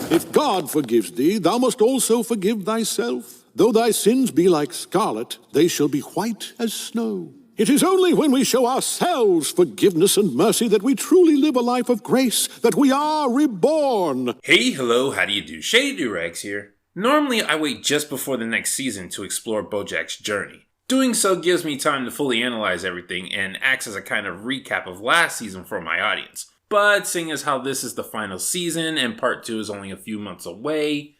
If God forgives thee, thou must also forgive thyself. Though thy sins be like scarlet, they shall be white as snow. It is only when we show ourselves forgiveness and mercy that we truly live a life of grace, that we are reborn. Hey, hello, how do you do? Shady Doorags here. Normally, I wait just before the next season to explore Bojack's journey. Doing so gives me time to fully analyze everything and acts as a kind of recap of last season for my audience. But seeing as how this is the final season and part 2 is only a few months away,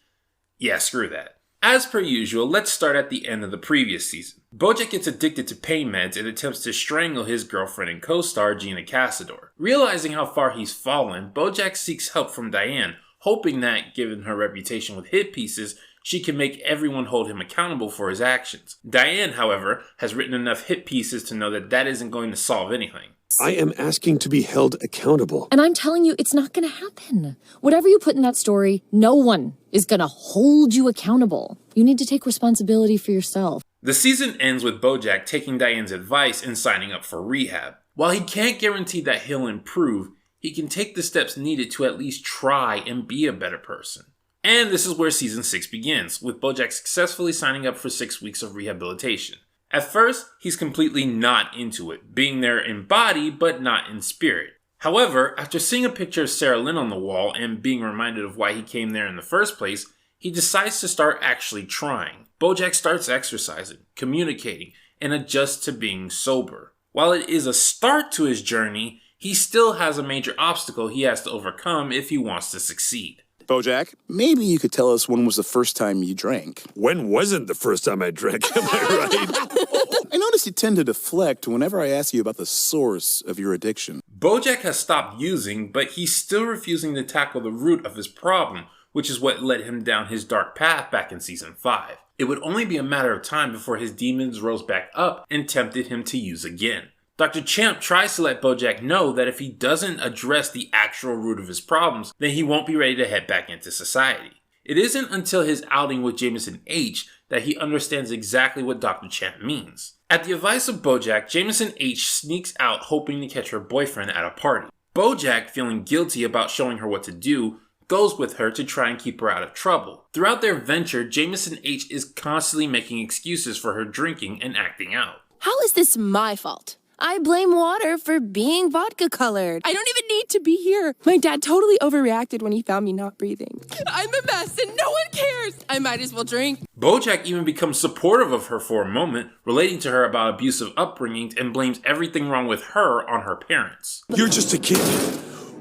yeah, screw that. As per usual, let's start at the end of the previous season. Bojack gets addicted to pain meds and attempts to strangle his girlfriend and co-star Gina Cassador. Realizing how far he's fallen, Bojack seeks help from Diane, hoping that, given her reputation with hit pieces, she can make everyone hold him accountable for his actions. Diane, however, has written enough hit pieces to know that that isn't going to solve anything. I am asking to be held accountable. And I'm telling you, it's not going to happen. Whatever you put in that story, no one is going to hold you accountable. You need to take responsibility for yourself. The season ends with Bojack taking Diane's advice and signing up for rehab. While he can't guarantee that he'll improve, he can take the steps needed to at least try and be a better person. And this is where season 6 begins, with Bojack successfully signing up for 6 weeks of rehabilitation. At first, he's completely not into it, being there in body but not in spirit. However, after seeing a picture of Sarah Lynn on the wall and being reminded of why he came there in the first place, he decides to start actually trying. Bojack starts exercising, communicating, and adjusts to being sober. While it is a start to his journey, he still has a major obstacle he has to overcome if he wants to succeed. Bojack, maybe you could tell us when was the first time you drank? When wasn't the first time I drank? Am I right? I notice you tend to deflect whenever I ask you about the source of your addiction. Bojack has stopped using, but he's still refusing to tackle the root of his problem, which is what led him down his dark path back in season 5. It would only be a matter of time before his demons rose back up and tempted him to use again. Dr. Champ tries to let Bojack know that if he doesn't address the actual root of his problems, then he won't be ready to head back into society. It isn't until his outing with Jameson H that he understands exactly what Dr. Champ means. At the advice of Bojack, Jameson H sneaks out hoping to catch her boyfriend at a party. Bojack, feeling guilty about showing her what to do, goes with her to try and keep her out of trouble. Throughout their venture, Jameson H is constantly making excuses for her drinking and acting out. How is this my fault? I blame water for being vodka colored. I don't even need to be here. My dad totally overreacted when he found me not breathing. I'm a mess and no one cares. I might as well drink. Bojack even becomes supportive of her for a moment, relating to her about abusive upbringings and blames everything wrong with her on her parents. You're just a kid.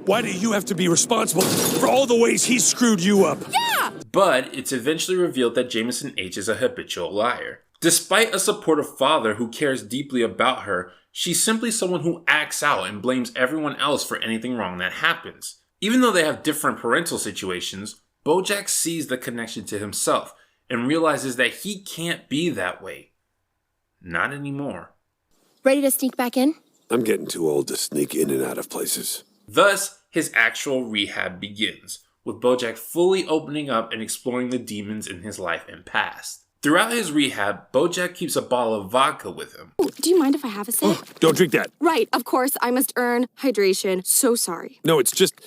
Why do you have to be responsible for all the ways he screwed you up? Yeah! But it's eventually revealed that Jameson H is a habitual liar. Despite a supportive father who cares deeply about her, she's simply someone who acts out and blames everyone else for anything wrong that happens. Even though they have different parental situations, Bojack sees the connection to himself and realizes that he can't be that way. Not anymore. Ready to sneak back in? I'm getting too old to sneak in and out of places. Thus, his actual rehab begins, with Bojack fully opening up and exploring the demons in his life and past. Throughout his rehab, Bojack keeps a bottle of vodka with him. Oh, do you mind if I have a sip? Don't drink that. Right, of course, I must earn hydration. So sorry. No, it's just...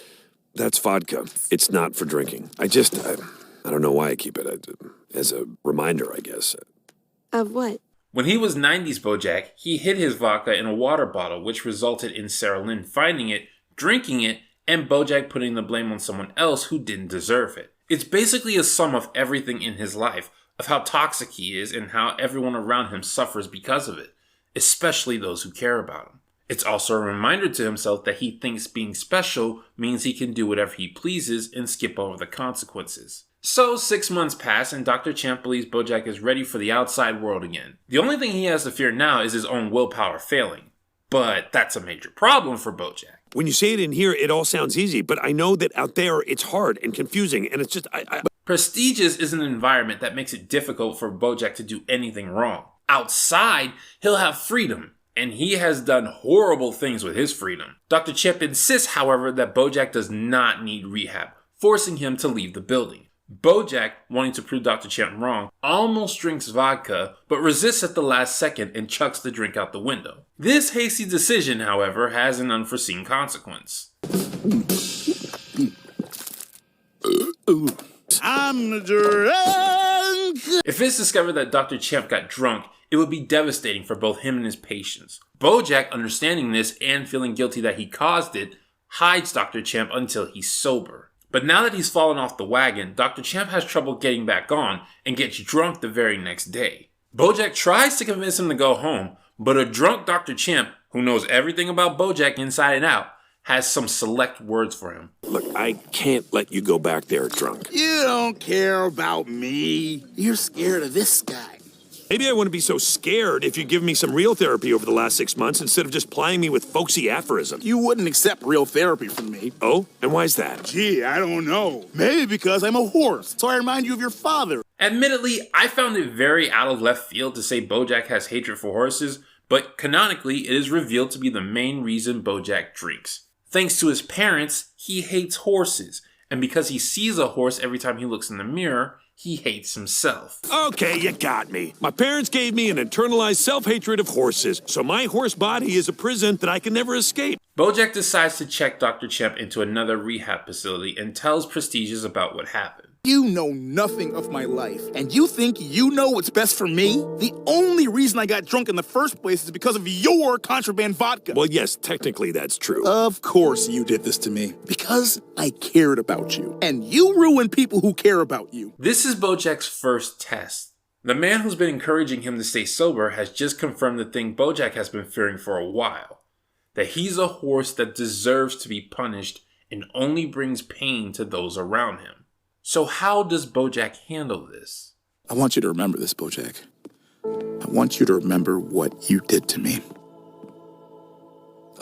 That's vodka. It's not for drinking. I don't know why I keep it. As a reminder, I guess. Of what? When he was 90s Bojack, he hid his vodka in a water bottle, which resulted in Sarah Lynn finding it, drinking it, and Bojack putting the blame on someone else who didn't deserve it. It's basically a sum of everything in his life, of how toxic he is and how everyone around him suffers because of it, especially those who care about him. It's also a reminder to himself that he thinks being special means he can do whatever he pleases and skip over the consequences. So 6 months pass and Dr. Champ believes Bojack is ready for the outside world again. The only thing he has to fear now is his own willpower failing. But that's a major problem for Bojack. When you say it in here, it all sounds easy, but I know that out there it's hard and confusing, and it's just... Prestigious is an environment that makes it difficult for Bojack to do anything wrong. Outside, he'll have freedom, and he has done horrible things with his freedom. Dr. Chip insists, however, that Bojack does not need rehab, forcing him to leave the building. Bojack, wanting to prove Dr. Champ wrong, almost drinks vodka, but resists at the last second and chucks the drink out the window. This hasty decision, however, has an unforeseen consequence. I'm drunk. If it's discovered that Dr. Champ got drunk, it would be devastating for both him and his patients. Bojack, understanding this and feeling guilty that he caused it, hides Dr. Champ until he's sober. But now that he's fallen off the wagon, Dr. Champ has trouble getting back on and gets drunk the very next day. Bojack tries to convince him to go home, but a drunk Dr. Champ, who knows everything about Bojack inside and out, has some select words for him. Look, I can't let you go back there drunk. You don't care about me. You're scared of this guy. Maybe I wouldn't be so scared if you give me some real therapy over the last 6 months instead of just plying me with folksy aphorisms. You wouldn't accept real therapy from me. Oh? And why's that? Gee, I don't know. Maybe because I'm a horse, so I remind you of your father. Admittedly, I found it very out of left field to say Bojack has hatred for horses, but canonically it is revealed to be the main reason Bojack drinks. Thanks to his parents, he hates horses, and because he sees a horse every time he looks in the mirror, he hates himself. Okay, you got me. My parents gave me an internalized self-hatred of horses, so my horse body is a prison that I can never escape. Bojack decides to check Dr. Champ into another rehab facility and tells Prestigious about what happened. You know nothing of my life, and you think you know what's best for me? The only reason I got drunk in the first place is because of your contraband vodka. Well, yes, technically that's true. Of course you did this to me, because I cared about you, and you ruin people who care about you. This is Bojack's first test. The man who's been encouraging him to stay sober has just confirmed the thing Bojack has been fearing for a while. That he's a horse that deserves to be punished and only brings pain to those around him. So how does Bojack handle this? I want you to remember this, Bojack. I want you to remember what you did to me.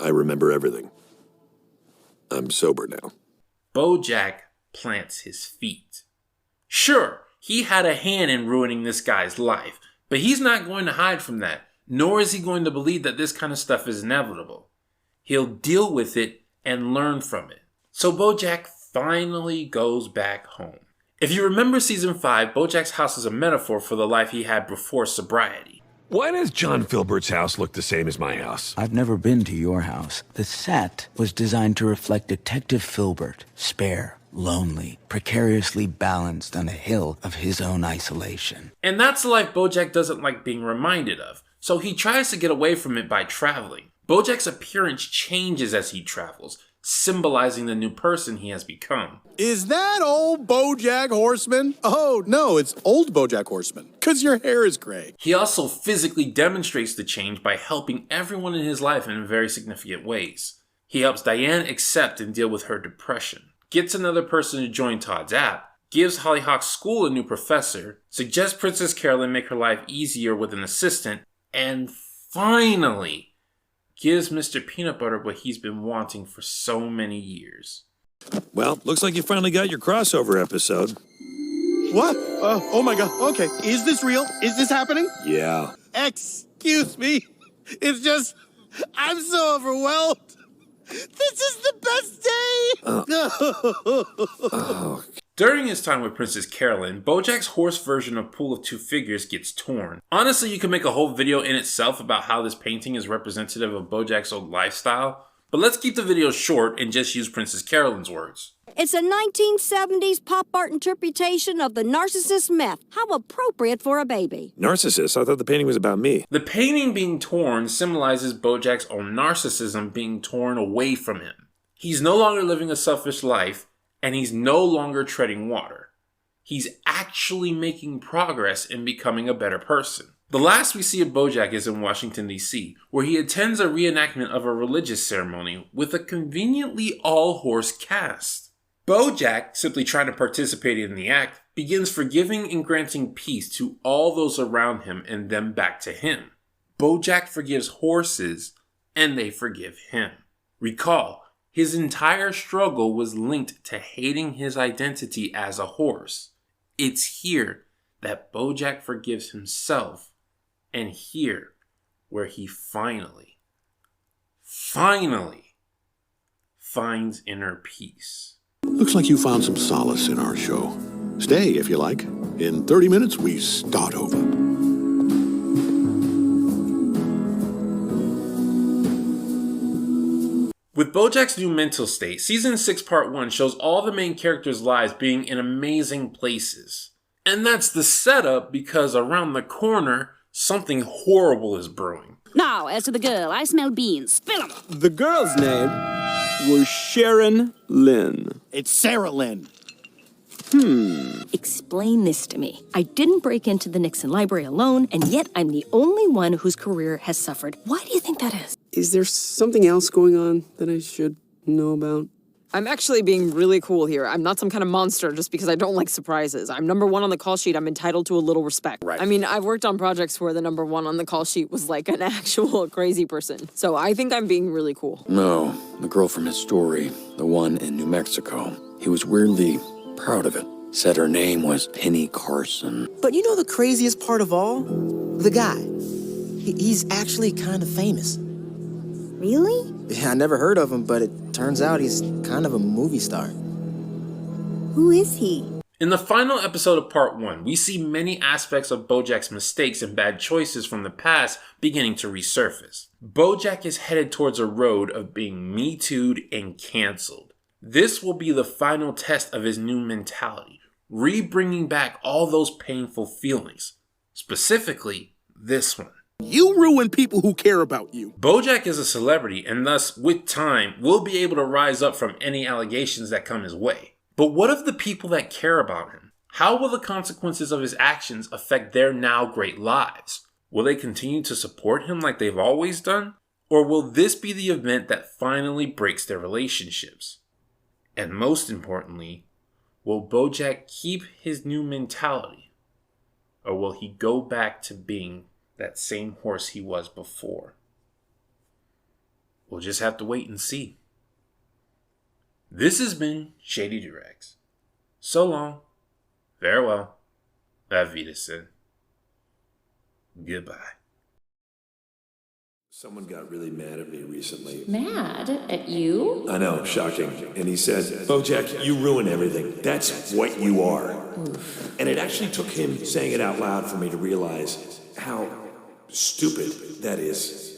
I remember everything. I'm sober now. Bojack plants his feet. Sure, he had a hand in ruining this guy's life, but he's not going to hide from that, nor is he going to believe that this kind of stuff is inevitable. He'll deal with it and learn from it. So Bojack finally goes back home. If you remember season 5, Bojack's house is a metaphor for the life he had before sobriety. Why does John Filbert's house look the same as my house? I've never been to your house. The set was designed to reflect Detective Filbert, spare, lonely, precariously balanced on a hill of his own isolation. And that's the life Bojack doesn't like being reminded of, so he tries to get away from it by traveling. Bojack's appearance changes as he travels, symbolizing the new person he has become. Is that old Bojack Horseman? Oh, no, it's old Bojack Horseman, because your hair is gray. He also physically demonstrates the change by helping everyone in his life in very significant ways. He helps Diane accept and deal with her depression, gets another person to join Todd's app, gives Hollyhock's school a new professor, suggests Princess Carolyn make her life easier with an assistant, and finally gives Mr. Peanut Butter what he's been wanting for so many years. Well, looks like you finally got your crossover episode. What? Oh my God. Okay, is this real? Is this happening? Yeah. Excuse me. It's just, I'm so overwhelmed. This is the best day. During his time with Princess Carolyn, Bojack's horse version of Pool of Two Figures gets torn. Honestly, you could make a whole video in itself about how this painting is representative of Bojack's old lifestyle, but let's keep the video short and just use Princess Carolyn's words. It's a 1970s pop art interpretation of the narcissist myth. How appropriate for a baby. Narcissist? I thought the painting was about me. The painting being torn symbolizes Bojack's own narcissism being torn away from him. He's no longer living a selfish life, and he's no longer treading water. He's actually making progress in becoming a better person. The last we see of Bojack is in Washington, D.C., where he attends a reenactment of a religious ceremony with a conveniently all-horse cast. Bojack, simply trying to participate in the act, begins forgiving and granting peace to all those around him and them back to him. Bojack forgives horses, and they forgive him. Recall, his entire struggle was linked to hating his identity as a horse. It's here that Bojack forgives himself, and here where he finally finds inner peace. Looks like you found some solace in our show. Stay if you like. In 30 minutes, we start over. With Bojack's new mental state, Season 6 Part 1 shows all the main characters' lives being in amazing places. And that's the setup because around the corner, something horrible is brewing. Now, as to the girl, I smell beans. Spill 'em! The girl's name was Sharon Lynn. It's Sarah Lynn. Explain this to me. I didn't break into the Nixon library alone, and yet I'm the only one whose career has suffered. Why do you think that is? Is there something else going on that I should know about? I'm actually being really cool here. I'm not some kind of monster just because I don't like surprises. I'm number one on the call sheet. I'm entitled to a little respect. Right. I mean, I've worked on projects where the number one on the call sheet was like an actual crazy person. So I think I'm being really cool. No, the girl from his story, the one in New Mexico. He was weirdly proud of it. Said her name was Penny Carson. But you know the craziest part of all? The guy. He's actually kind of famous. Really? Yeah, I never heard of him, but it turns out he's kind of a movie star. Who is he? In the final episode of Part 1, we see many aspects of Bojack's mistakes and bad choices from the past beginning to resurface. Bojack is headed towards a road of being Me Too'd and cancelled. This will be the final test of his new mentality, re-bringing back all those painful feelings. Specifically, this one. You ruin people who care about you. Bojack is a celebrity and thus, with time, will be able to rise up from any allegations that come his way. But what of the people that care about him? How will the consequences of his actions affect their now great lives? Will they continue to support him like they've always done? Or will this be the event that finally breaks their relationships? And most importantly, will Bojack keep his new mentality? Or will he go back to being that same horse he was before? We'll just have to wait and see. This has been Shady Doorags. So long, farewell, auf Wiedersehen, goodbye. Someone got really mad at me recently. Mad at you? I know, shocking. And he said, Bojack, you ruin everything. That's what you are. Oof. And it actually took him saying it out loud for me to realize how stupid that is.